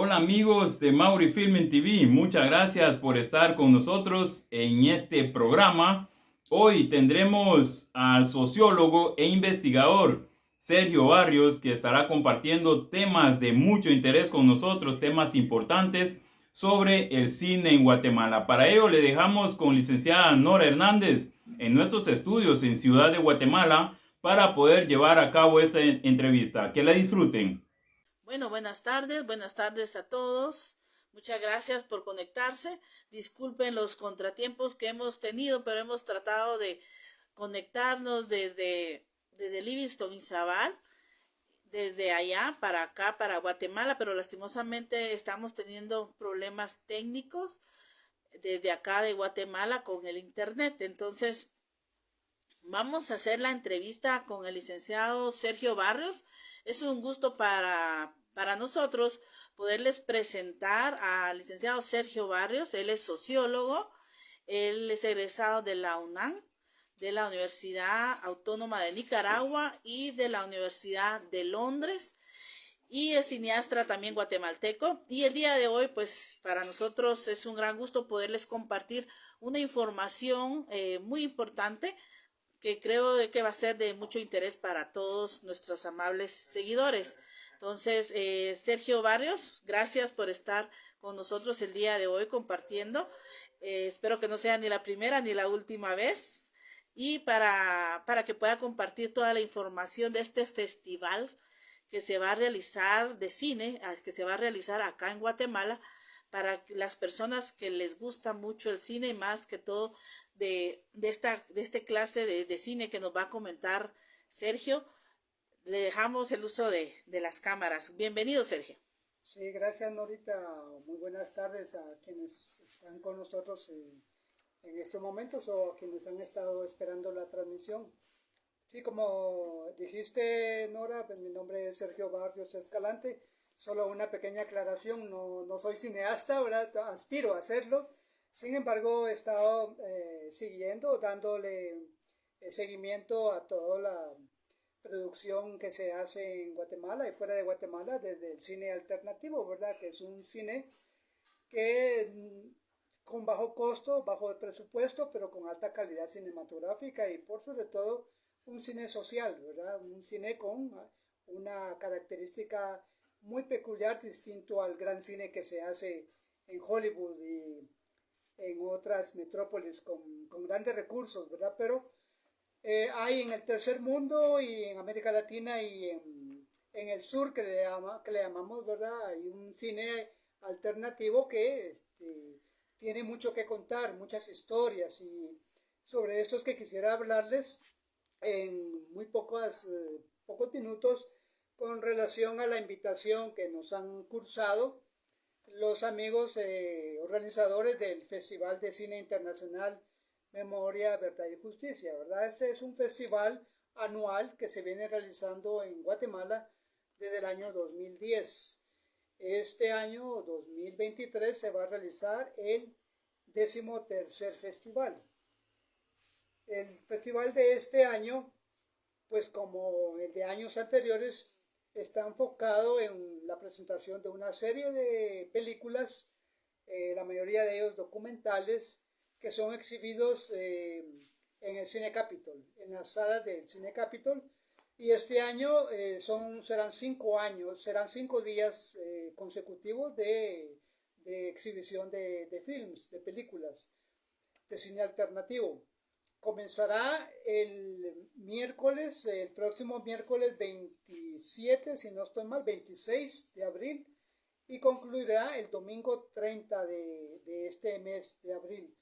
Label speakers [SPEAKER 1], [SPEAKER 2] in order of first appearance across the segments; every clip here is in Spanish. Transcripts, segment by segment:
[SPEAKER 1] Hola amigos de Mauri Film en TV, muchas gracias por estar con nosotros en este programa. Hoy tendremos al sociólogo e investigador Sergio Barrios, que estará compartiendo temas de mucho interés con nosotros, temas importantes sobre el cine en Guatemala. Para ello le dejamos con licenciada Nora Hernández en nuestros estudios en Ciudad de Guatemala para poder llevar a cabo esta entrevista. Que la disfruten.
[SPEAKER 2] Bueno, buenas tardes a todos. Muchas gracias por conectarse. Disculpen los contratiempos que hemos tenido, pero hemos tratado de conectarnos desde Livingston y Zabal, desde allá para acá, para Guatemala, pero lastimosamente estamos teniendo problemas técnicos desde acá de Guatemala con el internet. Entonces, vamos a hacer la entrevista con el licenciado Sergio Barrios. Es un gusto para nosotros poderles presentar al licenciado Sergio Barrios. Él es sociólogo, él es egresado de la UNAM, de la Universidad Autónoma de Nicaragua y de la Universidad de Londres, y es cineasta también guatemalteco. Y el día de hoy, pues para nosotros es un gran gusto poderles compartir una información muy importante que creo que va a ser de mucho interés para todos nuestros amables seguidores. Entonces, Sergio Barrios, gracias por estar con nosotros el día de hoy compartiendo. Espero que no sea ni la primera ni la última vez. Y para que pueda compartir toda la información de este festival que se va a realizar de cine, que se va a realizar acá en Guatemala, para las personas que les gusta mucho el cine y más que todo de esta clase de cine que nos va a comentar Sergio. Le dejamos el uso de las cámaras. Bienvenido, Sergio.
[SPEAKER 3] Sí, gracias Norita. Muy buenas tardes a quienes están con nosotros en estos momentos o a quienes han estado esperando la transmisión. Sí, como dijiste Nora, pues mi nombre es Sergio Barrios Escalante. Solo una pequeña aclaración, no soy cineasta, ¿verdad? Aspiro a hacerlo. Sin embargo, he estado siguiendo, dándole seguimiento a toda la producción que se hace en Guatemala y fuera de Guatemala desde el cine alternativo, ¿verdad? Que es un cine que con bajo costo, bajo presupuesto, pero con alta calidad cinematográfica y por sobre todo un cine social, ¿verdad? Un cine con una característica muy peculiar, distinto al gran cine que se hace en Hollywood y en otras metrópolis con grandes recursos, ¿verdad? Pero hay en el tercer mundo y en América Latina y en el sur que le llamamos, ¿verdad? Hay un cine alternativo que tiene mucho que contar, muchas historias y sobre esto es que quisiera hablarles en muy pocos minutos con relación a la invitación que nos han cursado los amigos organizadores del Festival de Cine Internacional Memoria, Verdad y Justicia, ¿verdad? Este es un festival anual que se viene realizando en Guatemala desde el año 2010. Este año 2023 se va a realizar el 13º festival. El festival de este año, pues como el de años anteriores, está enfocado en la presentación de una serie de películas, la mayoría de ellos documentales, que son exhibidos en el Cine Capitol, en las salas del Cine Capitol. Y este año serán 5 días consecutivos de exhibición de films, de películas, de cine alternativo. Comenzará el próximo miércoles 27, si no estoy mal, 26 de abril, y concluirá el domingo 30 de este mes de abril.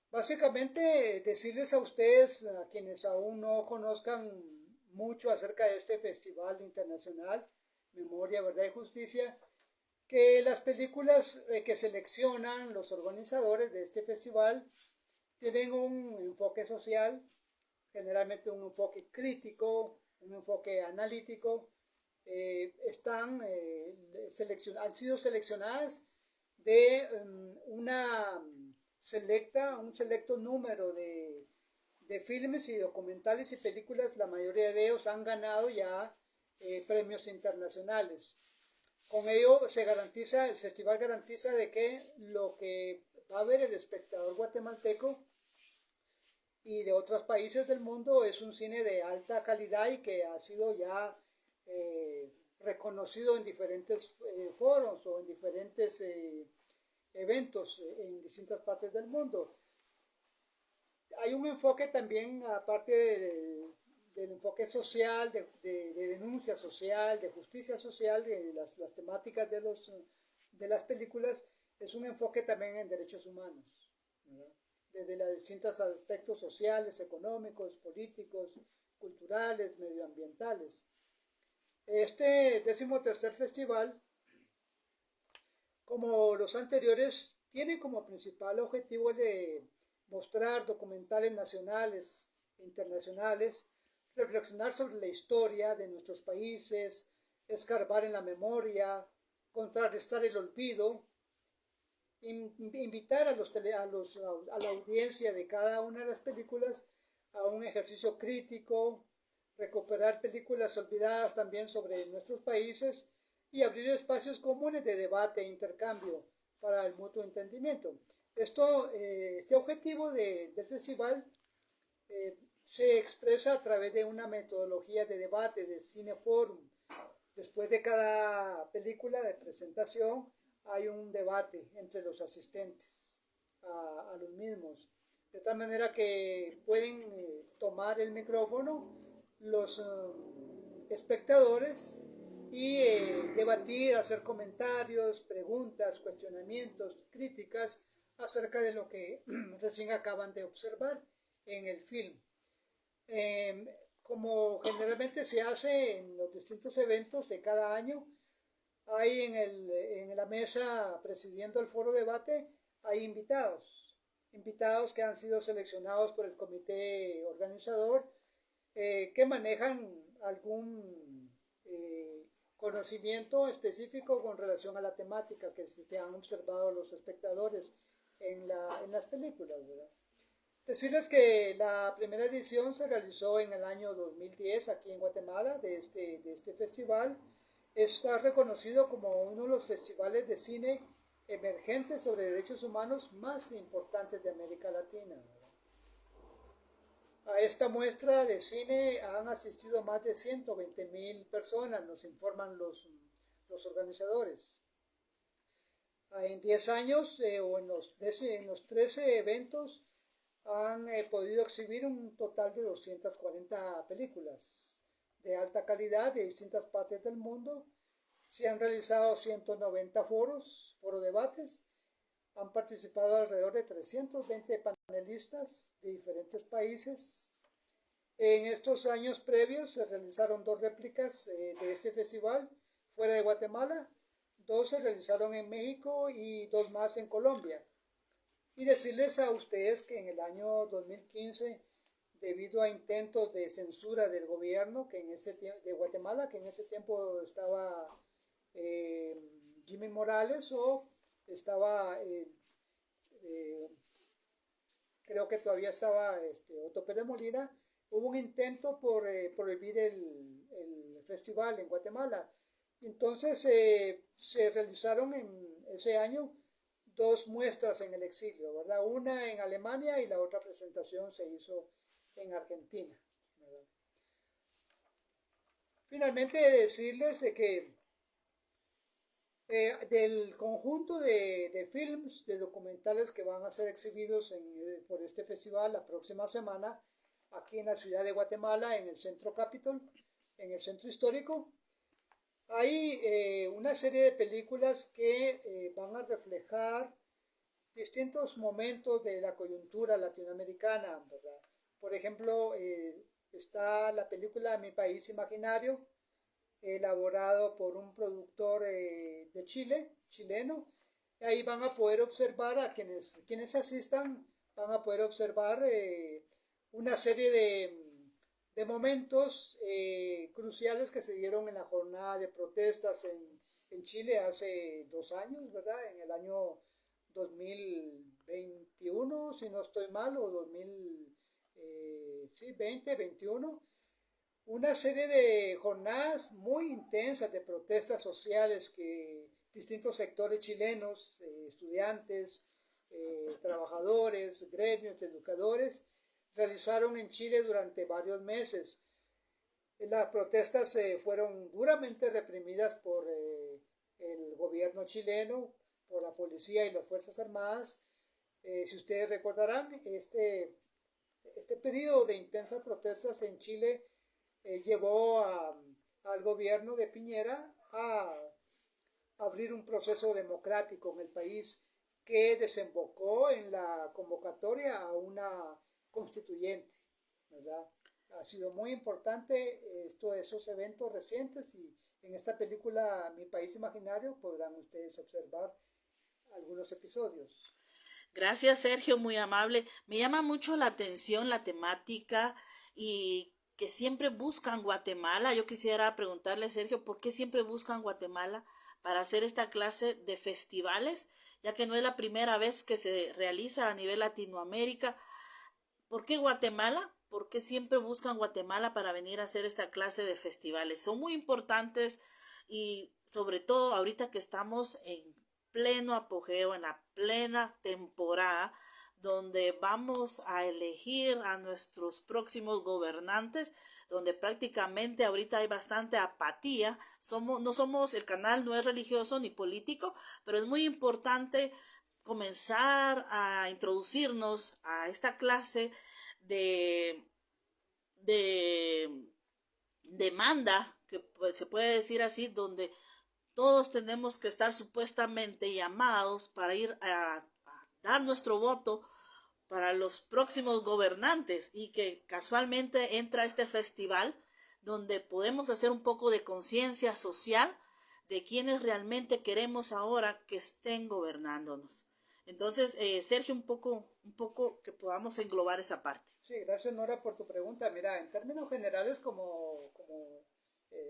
[SPEAKER 3] Básicamente decirles a ustedes, a quienes aún no conozcan mucho acerca de este festival internacional, Memoria, Verdad y Justicia, que las películas que seleccionan los organizadores de este festival tienen un enfoque social, generalmente un enfoque crítico, un enfoque analítico. Han sido seleccionadas de un selecto número de filmes y documentales y películas. La mayoría de ellos han ganado ya premios internacionales. Con ello el festival garantiza de que lo que va a ver el espectador guatemalteco y de otros países del mundo es un cine de alta calidad y que ha sido ya reconocido en diferentes foros o en diferentes eventos en distintas partes del mundo. Hay un enfoque también, aparte del enfoque social, de denuncia social, de justicia social, de las temáticas de las películas, es un enfoque también en derechos humanos, ¿verdad? Desde los distintos aspectos sociales, económicos, políticos, culturales, medioambientales. Este 13º festival, como los anteriores, tiene como principal objetivo de mostrar documentales nacionales e internacionales, reflexionar sobre la historia de nuestros países, escarbar en la memoria, contrarrestar el olvido, invitar a la audiencia de cada una de las películas a un ejercicio crítico, recuperar películas olvidadas también sobre nuestros países y abrir espacios comunes de debate e intercambio para el mutuo entendimiento. Este objetivo del festival se expresa a través de una metodología de debate, de cineforum. Después de cada película de presentación hay un debate entre los asistentes a los mismos, de tal manera que pueden tomar el micrófono los espectadores y debatir, hacer comentarios, preguntas, cuestionamientos, críticas acerca de lo que recién acaban de observar en el film. Como generalmente se hace en los distintos eventos de cada año, hay en la mesa presidiendo el foro debate, hay invitados que han sido seleccionados por el comité organizador, que manejan algún conocimiento específico con relación a la temática que han observado los espectadores en las películas, ¿verdad? Decirles que la primera edición se realizó en el año 2010 aquí en Guatemala de este festival. Está reconocido como uno de los festivales de cine emergentes sobre derechos humanos más importantes de América Latina, ¿verdad? A esta muestra de cine han asistido más de 120,000 personas, nos informan los organizadores. En 10 años o en los 13 eventos han podido exhibir un total de 240 películas de alta calidad de distintas partes del mundo. Se han realizado 190 foro debates. Han participado alrededor de 320 panelistas de diferentes países. En estos años previos se realizaron 2 réplicas de este festival fuera de Guatemala. 2 se realizaron en México y 2 más en Colombia. Y decirles a ustedes que en el año 2015, debido a intentos de censura del gobierno de Guatemala, que en ese tiempo estaba Jimmy Morales o estaba, creo que todavía estaba Otto Pérez Molina, hubo un intento por prohibir el festival en Guatemala. Entonces se realizaron en ese año 2 muestras en el exilio, ¿verdad? Una en Alemania y la otra presentación se hizo en Argentina, ¿verdad? Finalmente decirles de que del conjunto de films, de documentales que van a ser exhibidos por este festival la próxima semana, aquí en la ciudad de Guatemala, en el Centro Capitol, en el Centro Histórico, hay una serie de películas que van a reflejar distintos momentos de la coyuntura latinoamericana, ¿verdad? Por ejemplo, está la película Mi País Imaginario, elaborado por un productor de Chile, chileno. Ahí van a poder observar, a quienes asistan, van a poder observar una serie de momentos cruciales que se dieron en la jornada de protestas en Chile hace 2 años, ¿verdad? En el año 2021, si no estoy mal, o 2020, 21. una serie de jornadas muy intensas de protestas sociales que distintos sectores chilenos, estudiantes, trabajadores, gremios, educadores, realizaron en Chile durante varios meses. Las protestas fueron duramente reprimidas por el gobierno chileno, por la policía y las Fuerzas Armadas. Si ustedes recordarán, este periodo de intensas protestas en Chile llevó al gobierno de Piñera a abrir un proceso democrático en el país que desembocó en la convocatoria a una constituyente, ¿verdad? Ha sido muy importante esos eventos recientes y en esta película Mi País Imaginario podrán ustedes observar algunos episodios.
[SPEAKER 2] Gracias, Sergio, muy amable. Me llama mucho la atención la temática y que siempre buscan Guatemala. Yo quisiera preguntarle, Sergio, ¿por qué siempre buscan Guatemala para hacer esta clase de festivales? Ya que no es la primera vez que se realiza a nivel Latinoamérica. ¿Por qué Guatemala? ¿Por qué siempre buscan Guatemala para venir a hacer esta clase de festivales? Son muy importantes y sobre todo ahorita que estamos en pleno apogeo, en la plena temporada, donde vamos a elegir a nuestros próximos gobernantes, donde prácticamente ahorita hay bastante apatía. No somos, el canal no es religioso ni político, pero es muy importante comenzar a introducirnos a esta clase de, de demanda, que pues, se puede decir así, donde todos tenemos que estar supuestamente llamados para ir a dar nuestro voto para los próximos gobernantes y que casualmente entra este festival donde podemos hacer un poco de conciencia social de quienes realmente queremos ahora que estén gobernándonos. Entonces, Sergio, un poco que podamos englobar esa parte.
[SPEAKER 3] Sí, gracias Nora por tu pregunta. Mira, en términos generales, como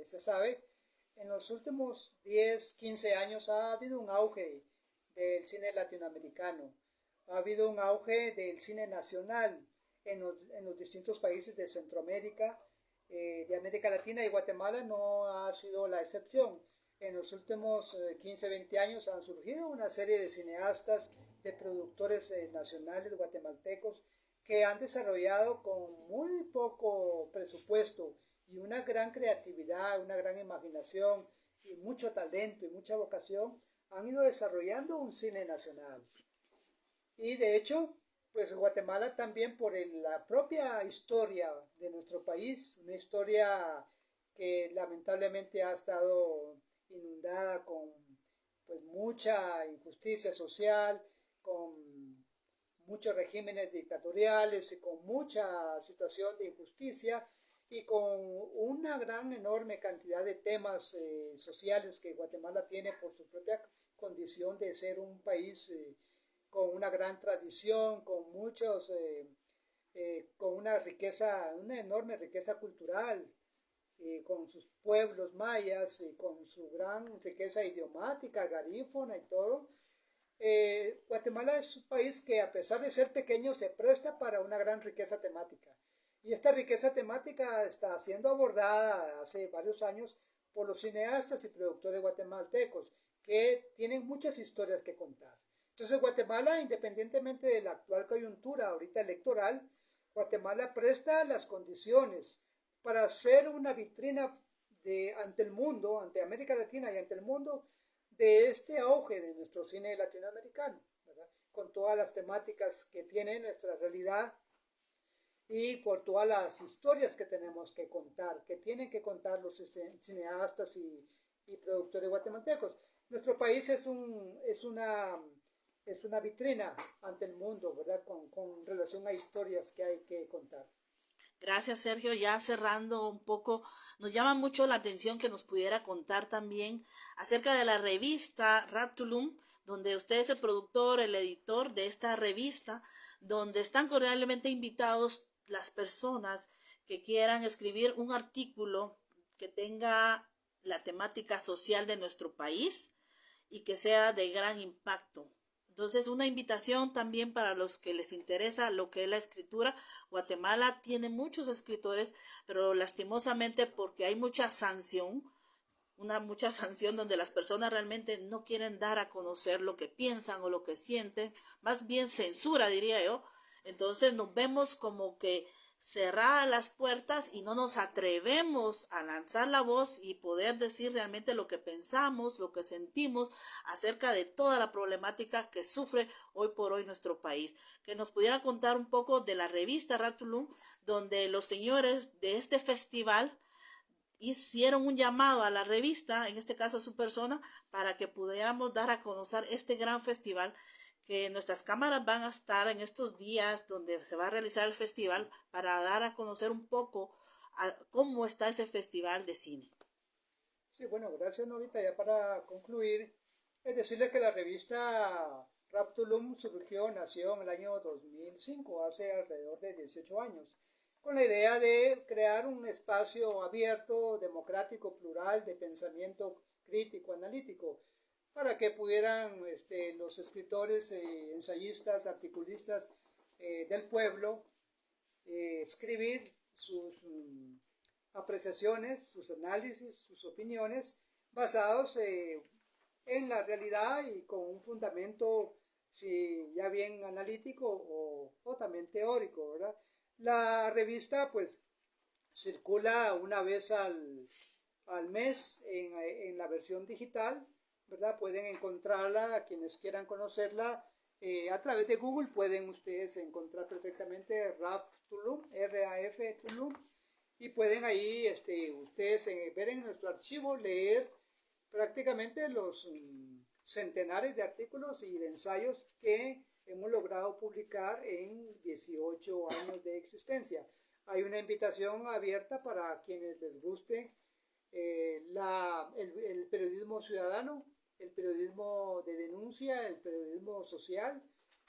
[SPEAKER 3] se sabe, en los últimos 10, 15 años ha habido un auge del cine latinoamericano, ha habido un auge del cine nacional en los distintos países de Centroamérica, de América Latina, y Guatemala no ha sido la excepción. En los últimos 15, 20 años han surgido una serie de cineastas, de productores nacionales guatemaltecos que han desarrollado con muy poco presupuesto y una gran creatividad, una gran imaginación y mucho talento y mucha vocación, han ido desarrollando un cine nacional. Y de hecho, pues Guatemala también por la propia historia de nuestro país, una historia que lamentablemente ha estado inundada con pues mucha injusticia social, con muchos regímenes dictatoriales y con mucha situación de injusticia y con una gran enorme cantidad de temas sociales que Guatemala tiene por su propia condición de ser un país con una gran tradición, con muchos, con una riqueza, una enorme riqueza cultural, con sus pueblos mayas, con su gran riqueza idiomática, garífona y todo. Guatemala es un país que a pesar de ser pequeño se presta para una gran riqueza temática. Y esta riqueza temática está siendo abordada hace varios años por los cineastas y productores guatemaltecos que tienen muchas historias que contar. Entonces Guatemala, independientemente de la actual coyuntura ahorita electoral, Guatemala presta las condiciones para ser una vitrina ante el mundo, ante América Latina y ante el mundo, de este auge de nuestro cine latinoamericano, ¿verdad? Con todas las temáticas que tiene nuestra realidad y por todas las historias que tenemos que contar, que tienen que contar los cineastas y productores guatemaltecos. Nuestro país es una vitrina ante el mundo, ¿verdad? Con relación a historias que hay que contar.
[SPEAKER 2] Gracias, Sergio. Ya cerrando un poco, nos llama mucho la atención que nos pudiera contar también acerca de la revista Ratulum, donde usted es el productor, el editor de esta revista, donde están cordialmente invitados las personas que quieran escribir un artículo que tenga la temática social de nuestro país y que sea de gran impacto, Entonces, una invitación también para los que les interesa lo que es la escritura. Guatemala tiene muchos escritores, pero lastimosamente porque hay mucha sanción, mucha sanción donde las personas realmente no quieren dar a conocer lo que piensan o lo que sienten, más bien censura, diría yo. Entonces nos vemos como que cerradas las puertas y no nos atrevemos a lanzar la voz y poder decir realmente lo que pensamos, lo que sentimos acerca de toda la problemática que sufre hoy por hoy nuestro país. Que nos pudiera contar un poco de la revista Ratulum, donde los señores de este festival hicieron un llamado a la revista, en este caso a su persona, para que pudiéramos dar a conocer este gran festival, que nuestras cámaras van a estar en estos días donde se va a realizar el festival para dar a conocer un poco cómo está ese festival de cine.
[SPEAKER 3] Sí, bueno, gracias Norita. Ya para concluir, es decirles que la revista Raptulum nació en el año 2005, hace alrededor de 18 años, con la idea de crear un espacio abierto, democrático, plural, de pensamiento crítico, analítico, para que pudieran los escritores, ensayistas, articulistas del pueblo escribir sus apreciaciones, sus análisis, sus opiniones basados en la realidad y con un fundamento si ya bien analítico o también teórico, ¿verdad? La revista pues circula una vez al mes en la versión digital, ¿verdad? Pueden encontrarla, quienes quieran conocerla, a través de Google pueden ustedes encontrar perfectamente RAF Tulum, R-A-F Tulum, y pueden ahí ustedes ver en nuestro archivo, leer prácticamente los centenares de artículos y de ensayos que hemos logrado publicar en 18 años de existencia. Hay una invitación abierta para quienes les guste el periodismo ciudadano, el periodismo de denuncia, el periodismo social,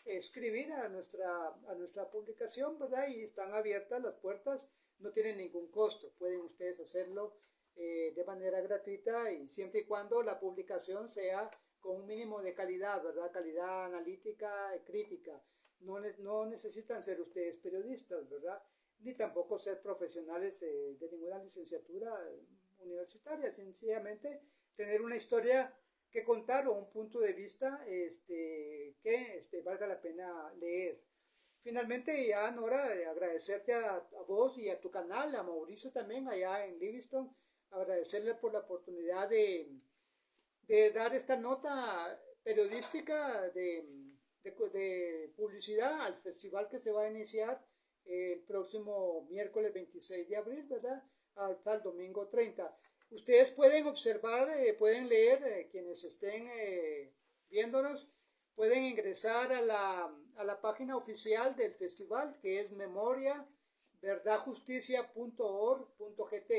[SPEAKER 3] escribir a nuestra publicación, ¿verdad? Y están abiertas las puertas, no tienen ningún costo, pueden ustedes hacerlo de manera gratuita y siempre y cuando la publicación sea con un mínimo de calidad, ¿verdad? Calidad analítica y crítica. No necesitan ser ustedes periodistas, ¿verdad? Ni tampoco ser profesionales de ninguna licenciatura universitaria, sencillamente tener una historia que contar o un punto de vista que valga la pena leer. Finalmente, ya Nora, agradecerte a vos y a tu canal, a Mauricio también allá en Livingston, agradecerle por la oportunidad de dar esta nota periodística de publicidad al festival que se va a iniciar el próximo miércoles 26 de abril, ¿verdad? Hasta el domingo 30. Ustedes pueden observar, pueden leer, quienes estén viéndonos, pueden ingresar a la página oficial del festival, que es memoriaverdadjusticia.org.gt.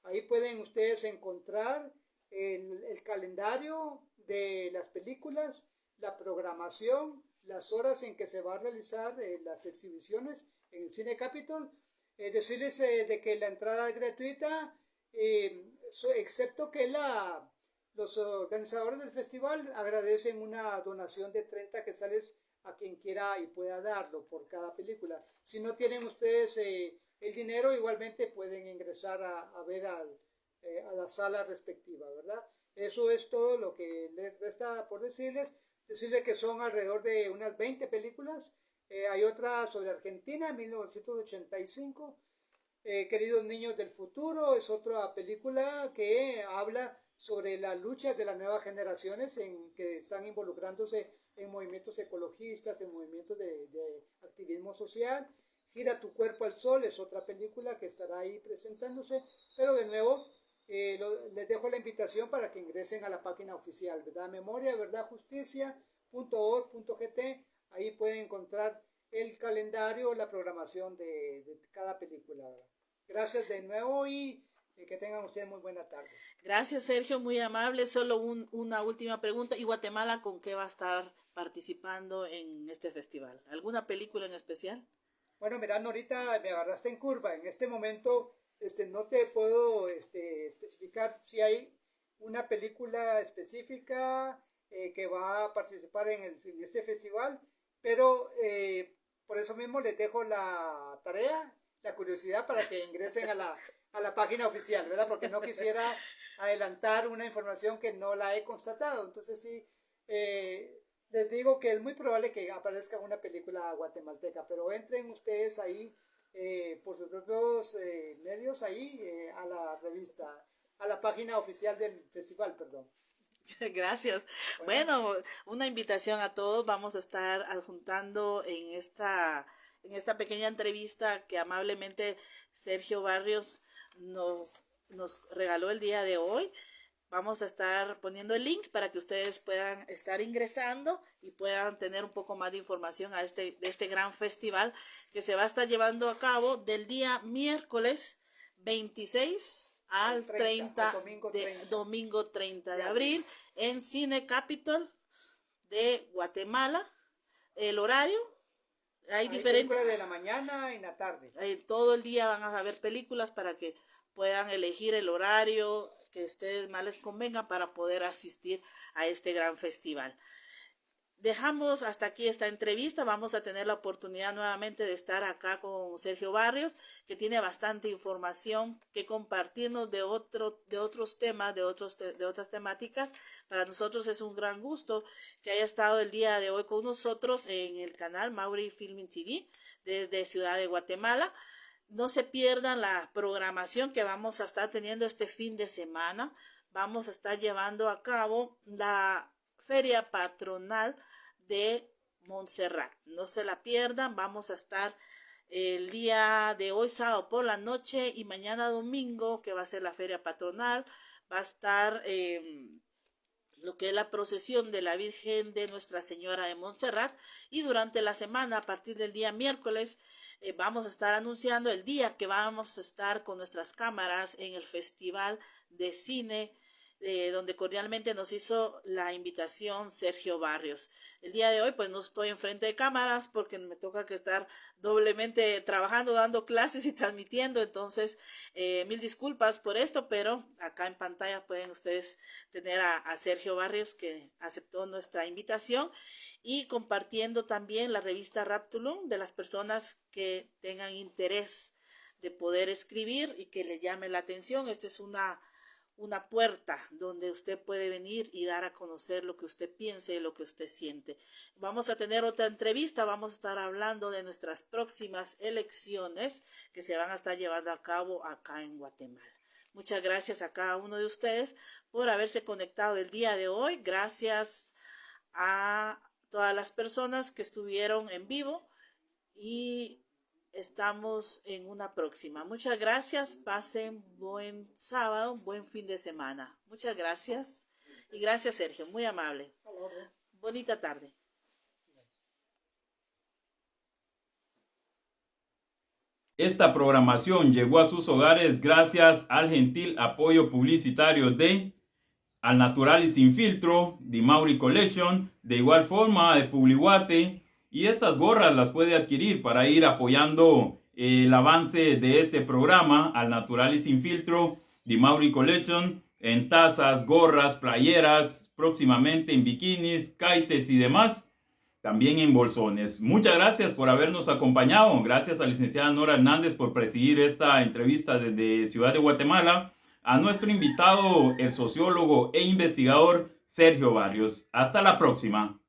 [SPEAKER 3] Ahí pueden ustedes encontrar el calendario de las películas, la programación, las horas en que se va a realizar las exhibiciones en el Cine Capitol. Decirles de que la entrada es gratuita, excepto que los organizadores del festival agradecen una donación de 30 quetzales a quien quiera y pueda darlo por cada película. Si no tienen ustedes el dinero, igualmente pueden ingresar a ver a la sala respectiva, ¿verdad? Eso es todo lo que les resta por decirles que son alrededor de unas 20 películas. Hay otra sobre Argentina, 1985. Queridos niños del futuro, es otra película que habla sobre las luchas de las nuevas generaciones que están involucrándose en movimientos ecologistas, en movimientos de activismo social. Gira tu cuerpo al sol es otra película que estará ahí presentándose, pero de nuevo les dejo la invitación para que ingresen a la página oficial, ¿verdad? memoriaverdadjusticia.org.gt. Ahí pueden encontrar el calendario, la programación de cada película, ¿verdad? Gracias de nuevo y que tengan ustedes muy buena tarde.
[SPEAKER 2] Gracias, Sergio, muy amable. Solo una última pregunta. ¿Y Guatemala con qué va a estar participando en este festival? ¿Alguna película en especial?
[SPEAKER 3] Bueno, mira, ahorita me agarraste en curva. En este momento no te puedo especificar si hay una película específica que va a participar en este festival, pero por eso mismo les dejo la tarea, la curiosidad para que ingresen a la página oficial, ¿verdad? Porque no quisiera adelantar una información que no la he constatado. Entonces sí, les digo que es muy probable que aparezca una película guatemalteca, pero entren ustedes ahí por sus propios medios ahí a la revista, a la página oficial del festival, perdón.
[SPEAKER 2] Gracias. Bueno, una invitación a todos. Vamos a estar adjuntando en esta pequeña entrevista que amablemente Sergio Barrios nos regaló el día de hoy. Vamos a estar poniendo el link para que ustedes puedan estar ingresando y puedan tener un poco más de información de este gran festival que se va a estar llevando a cabo del día miércoles 26 al 30, domingo 30 de abril en Cine Capitol de Guatemala. El horario, hay diferentes
[SPEAKER 3] películas de la mañana y la tarde.
[SPEAKER 2] Todo el día van a haber películas para que puedan elegir el horario que a ustedes más les convenga para poder asistir a este gran festival. Dejamos hasta aquí esta entrevista. Vamos a tener la oportunidad nuevamente de estar acá con Sergio Barrios, que tiene bastante información que compartirnos de otros temas, de otras temáticas. Para nosotros es un gran gusto que haya estado el día de hoy con nosotros en el canal Mauri Filming TV desde Ciudad de Guatemala. No se pierdan la programación que vamos a estar teniendo este fin de semana. Vamos a estar llevando a cabo la Feria Patronal de Montserrat. No se la pierdan. Vamos a estar el día de hoy, sábado por la noche, y mañana domingo, que va a ser la Feria Patronal. Va a estar lo que es la procesión de la Virgen de Nuestra Señora de Montserrat. Y durante la semana, a partir del día miércoles, vamos a estar anunciando el día que vamos a estar con nuestras cámaras en el Festival de Cine, donde cordialmente nos hizo la invitación Sergio Barrios. El día de hoy pues no estoy enfrente de cámaras porque me toca que estar doblemente trabajando, dando clases y transmitiendo, entonces mil disculpas por esto, pero acá en pantalla pueden ustedes tener a Sergio Barrios, que aceptó nuestra invitación, y compartiendo también la revista Raptulum de las personas que tengan interés de poder escribir y que le llame la atención. Esta es una puerta donde usted puede venir y dar a conocer lo que usted piense y lo que usted siente. Vamos a tener otra entrevista, vamos a estar hablando de nuestras próximas elecciones que se van a estar llevando a cabo acá en Guatemala. Muchas gracias a cada uno de ustedes por haberse conectado el día de hoy. Gracias a todas las personas que estuvieron en vivo y estamos en una próxima. Muchas gracias. Pasen buen sábado, buen fin de semana. Muchas gracias. Y gracias, Sergio. Muy amable. Bonita tarde.
[SPEAKER 1] Esta programación llegó a sus hogares gracias al gentil apoyo publicitario de Al Natural y Sin Filtro, de Mauri Collection, de igual forma de Publiguate. Y estas gorras las puede adquirir para ir apoyando el avance de este programa, Al Natural y Sin Filtro, de Mauri Collection, en tazas, gorras, playeras, próximamente en bikinis, kites y demás, también en bolsones. Muchas gracias por habernos acompañado. Gracias a la licenciada Nora Hernández por presidir esta entrevista desde Ciudad de Guatemala. A nuestro invitado, el sociólogo e investigador Sergio Barrios. Hasta la próxima.